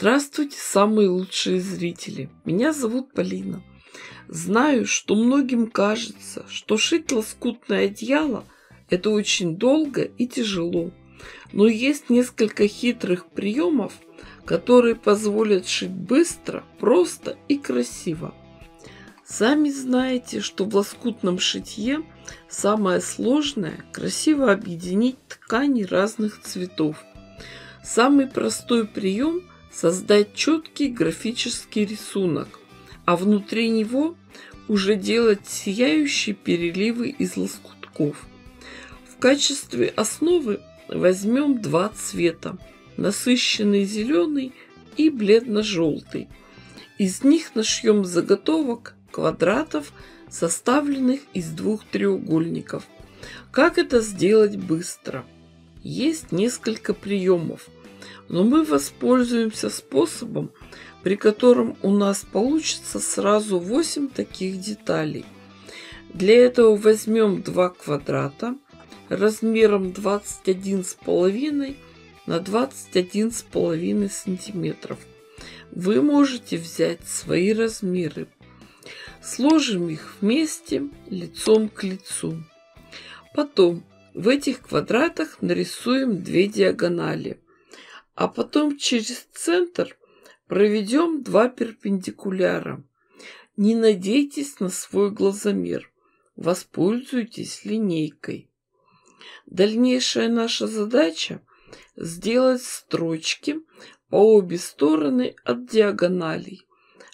Здравствуйте, самые лучшие зрители! Меня зовут Полина. Знаю, что многим кажется, что шить лоскутное одеяло – это очень долго и тяжело. Но есть несколько хитрых приемов, которые позволят шить быстро, просто и красиво. Сами знаете, что в лоскутном шитье самое сложное – красиво объединить ткани разных цветов. Самый простой прием – создать четкий графический рисунок, а внутри него уже делать сияющие переливы из лоскутков. В качестве основы возьмем два цвета – насыщенный зеленый и бледно-желтый. Из них нашьем заготовок квадратов, составленных из двух треугольников. Как это сделать быстро? Есть несколько приемов, но мы воспользуемся способом, при котором у нас получится сразу 8 таких деталей. Для этого возьмем два квадрата размером 21,5 на 21,5 сантиметров. Вы можете взять свои размеры. Сложим их вместе лицом к лицу. Потом в этих квадратах нарисуем две диагонали, а потом через центр проведем два перпендикуляра. Не надейтесь на свой глазомер, воспользуйтесь линейкой. Дальнейшая наша задача – сделать строчки по обе стороны от диагоналей,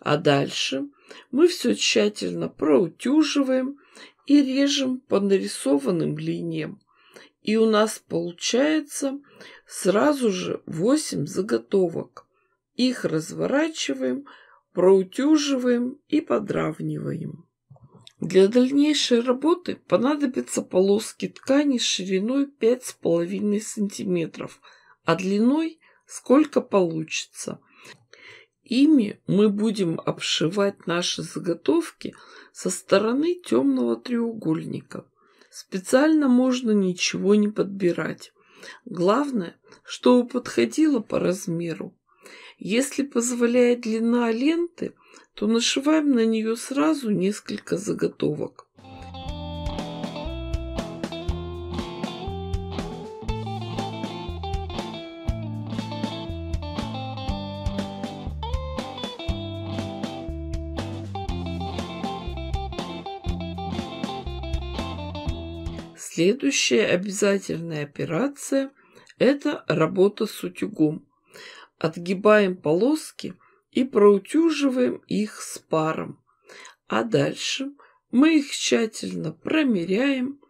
а дальше мы все тщательно проутюживаем и режем по нарисованным линиям. И у нас получается сразу же 8 заготовок. Их разворачиваем, проутюживаем и подравниваем. Для дальнейшей работы понадобятся полоски ткани шириной 5,5 см, а длиной сколько получится. Ими мы будем обшивать наши заготовки со стороны темного треугольника. Специально можно ничего не подбирать. Главное, чтобы подходило по размеру. Если позволяет длина ленты, то нашиваем на нее сразу несколько заготовок. Следующая обязательная операция – это работа с утюгом. Отгибаем полоски и проутюживаем их с паром. А дальше мы их тщательно промеряем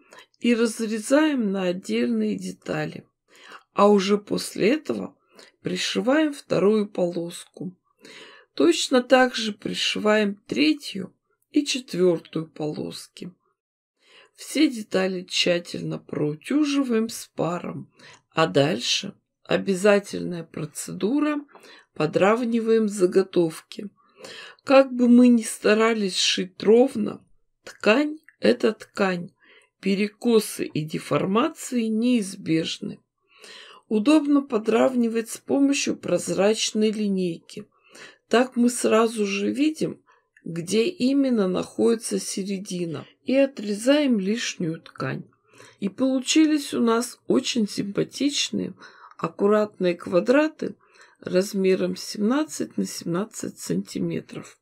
и разрезаем на отдельные детали. А уже после этого пришиваем вторую полоску. Точно так же пришиваем третью и четвертую полоски. Все детали тщательно проутюживаем с паром, а дальше обязательная процедура – подравниваем заготовки. Как бы мы ни старались шить ровно, ткань – это ткань, перекосы и деформации неизбежны. Удобно подравнивать с помощью прозрачной линейки. Так мы сразу же видим, где именно находится середина, и отрезаем лишнюю ткань. И получились у нас очень симпатичные, аккуратные квадраты размером 17 на 17 сантиметров.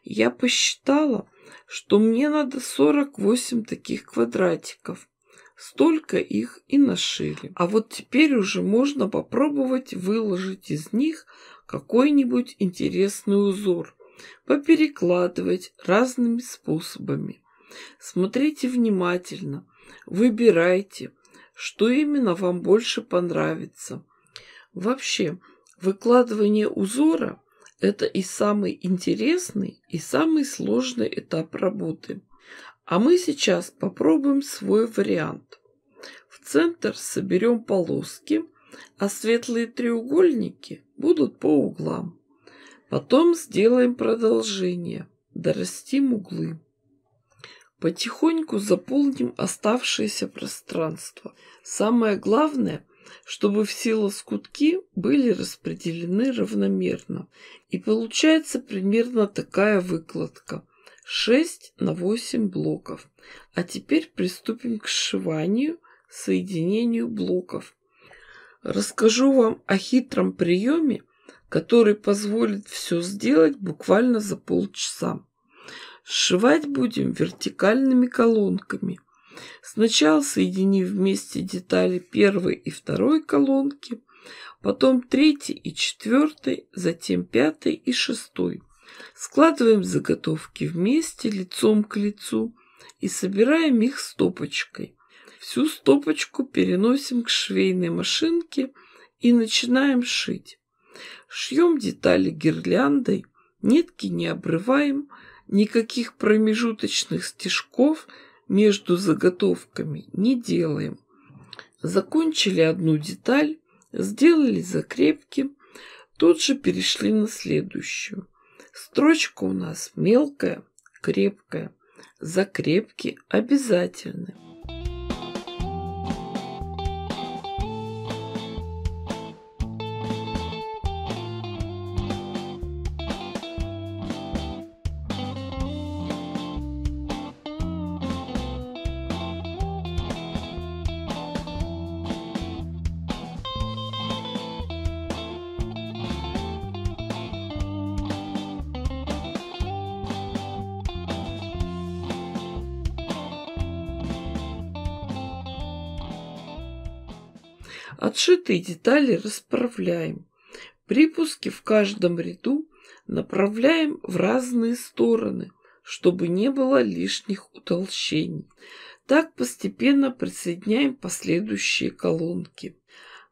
Я посчитала, что мне надо 48 таких квадратиков. Столько их и нашили. А вот теперь уже можно попробовать выложить из них какой-нибудь интересный узор, поперекладывать разными способами. Смотрите внимательно, выбирайте, что именно вам больше понравится. Вообще, выкладывание узора – это и самый интересный, и самый сложный этап работы. А мы сейчас попробуем свой вариант. В центр соберем полоски, а светлые треугольники будут по углам. Потом сделаем продолжение, дорастим углы. Потихоньку заполним оставшееся пространство. Самое главное чтобы все лоскутки были распределены равномерно. И получается примерно такая выкладка. 6 на 8 блоков. А теперь приступим к сшиванию, соединению блоков. Расскажу вам о хитром приеме, который позволит все сделать буквально за полчаса. Сшивать будем вертикальными колонками. Сначала соединив вместе детали первой и второй колонки, потом третьей и четвертой, затем пятой и шестой. Складываем заготовки вместе лицом к лицу и собираем их стопочкой. Всю стопочку переносим к швейной машинке и начинаем шить. Шьем детали гирляндой, нитки не обрываем, никаких промежуточных стежков между заготовками не делаем. Закончили одну деталь, сделали закрепки, тут же перешли на следующую. Строчка у нас мелкая, крепкая, закрепки обязательны. Отшитые детали расправляем. Припуски в каждом ряду направляем в разные стороны, чтобы не было лишних утолщений. Так постепенно присоединяем последующие колонки.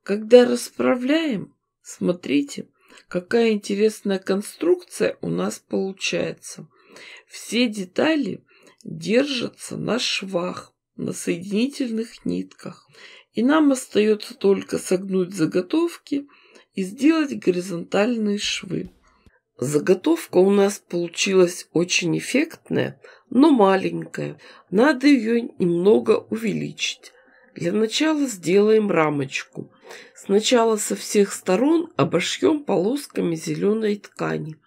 Когда расправляем, смотрите, какая интересная конструкция у нас получается. Все детали держатся на швах, на соединительных нитках. И нам остается только согнуть заготовки и сделать горизонтальные швы. Заготовка у нас получилась очень эффектная, но маленькая. Надо ее немного увеличить. Для начала сделаем рамочку. Сначала со всех сторон обошьем полосками зеленой ткани.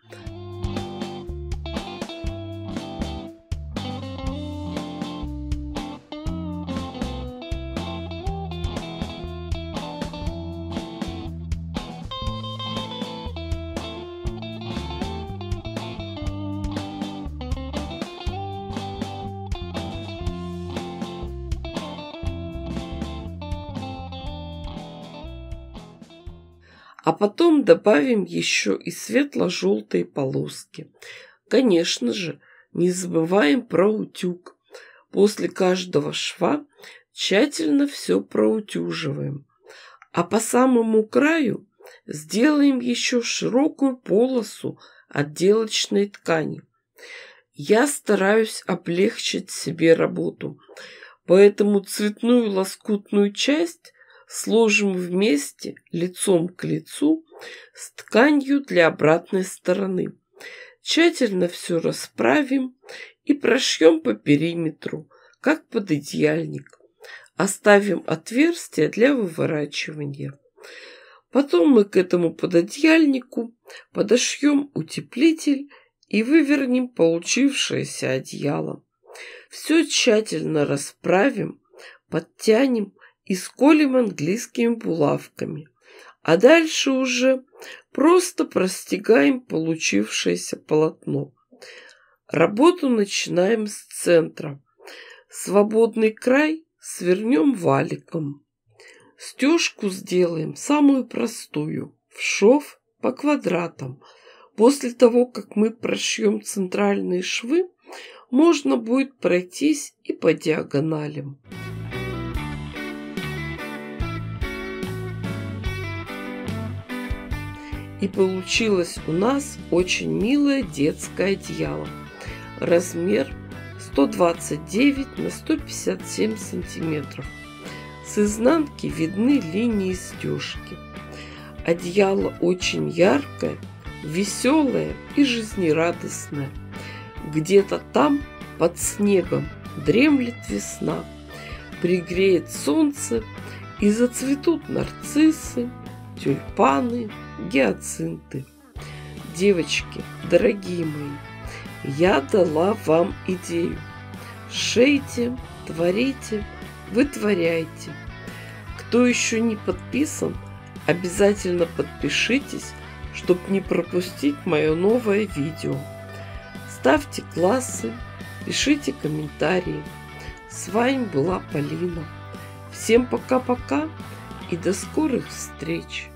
А потом добавим еще и светло-желтые полоски. Конечно же, не забываем про утюг. После каждого шва тщательно все проутюживаем. А по самому краю сделаем еще широкую полосу отделочной ткани. Я стараюсь облегчить себе работу, поэтому цветную лоскутную часть сложим вместе лицом к лицу с тканью для обратной стороны. Тщательно все расправим и прошьем по периметру, как пододеяльник. Оставим отверстие для выворачивания. Потом мы к этому пододеяльнику подошьем утеплитель и вывернем получившееся одеяло. Все тщательно расправим, подтянем и сколем английскими булавками. А дальше уже просто простегаем получившееся полотно. Работу начинаем с центра. Свободный край свернем валиком. Стежку сделаем самую простую, в шов по квадратам. После того, как мы прошьем центральные швы, можно будет пройтись и по диагоналям. И получилось у нас очень милое детское одеяло. Размер 129 на 157 сантиметров. С изнанки видны линии стежки. Одеяло очень яркое, веселое и жизнерадостное. Где-то там, под снегом, дремлет весна. Пригреет солнце, И зацветут нарциссы, тюльпаны, гиацинты. Девочки, дорогие мои, я дала вам идею. Шейте, творите, вытворяйте. Кто еще не подписан, обязательно подпишитесь, чтобы не пропустить мое новое видео. Ставьте классы, пишите комментарии. С вами была Полина. Всем пока-пока и до скорых встреч!